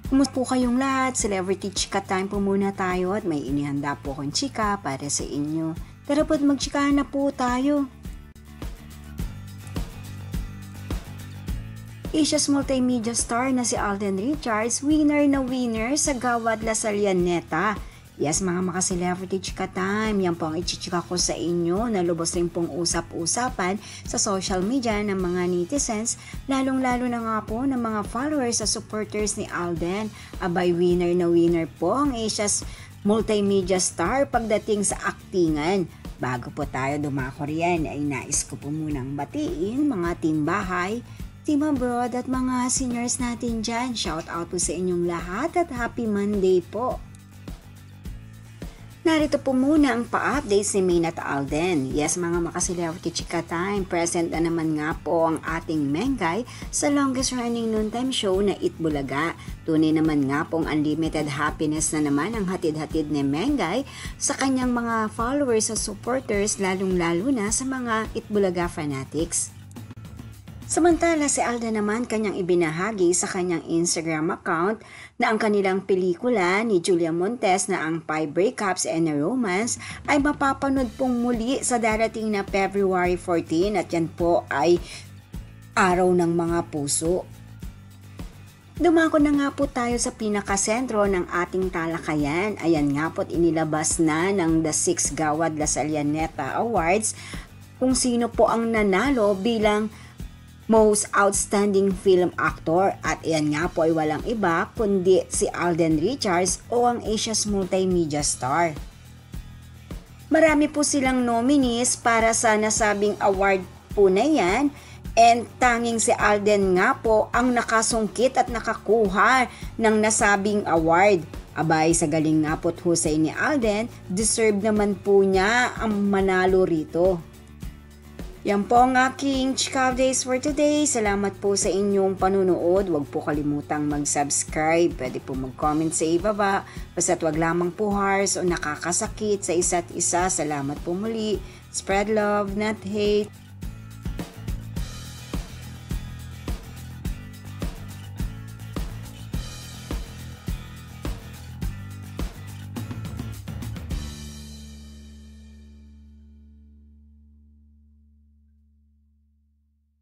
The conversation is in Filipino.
Kumusta po kayong lahat? Celebrity Chika Time po muna tayo at may inihanda po akong chika para sa inyo. Tara po't magchikahan na po tayo. Asia's multimedia star na si Alden Richards, winner na winner sa Gawad La Salianeta. Yes, mga maka-celebrity chika time, yan po ang ichichika ko sa inyo na lubos rin pong usap-usapan sa social media ng mga netizens, lalong-lalo na nga po ng mga followers at supporters ni Alden. Abay, winner na winner po ang Asia's multimedia star pagdating sa aktingan. Bago po tayo dumako riyan, ay nais ko po munang batiin mga team bahay, team abroad at mga seniors natin dyan. Shout out po sa inyong lahat at happy Monday po. Narito po muna ang pa-updates ni Maine at Alden. Yes, mga maka-celebrity chika time, present na naman nga po ang ating Mengay sa longest running noontime show na Itbulaga. Tunay naman nga pong unlimited happiness na naman ang hatid-hatid ni Mengay sa kanyang mga followers at supporters, lalong-lalo na sa mga Itbulaga fanatics. Samantala si Alden naman kanyang ibinahagi sa kanyang Instagram account na ang kanilang pelikula ni Julia Montes na ang 5 Breakups and a Romance ay mapapanood pong muli sa darating na February 14 at yan po ay Araw ng Mga Puso. Dumako na nga po tayo sa pinakasentro ng ating talakayan. Ayan nga po't inilabas na ng The 6 Gawad La Salianeta Awards kung sino po ang nanalo bilang Most Outstanding Film Actor at iyan nga po ay walang iba kundi si Alden Richards o ang Asia's multimedia star. Marami po silang nominees para sa nasabing award po na yan and tanging si Alden nga po ang nakasungkit at nakakuha ng nasabing award. Abay, sa galing nga po't husay ni Alden, deserve naman po niya ang manalo rito. Yan po ang aking chika updates for today. Salamat po sa inyong panunood. Huwag po kalimutang mag-subscribe. Pwede po mag-comment sa ibaba. Basta't wag lamang po harsh o nakakasakit sa isa't isa. Salamat po muli. Spread love, not hate.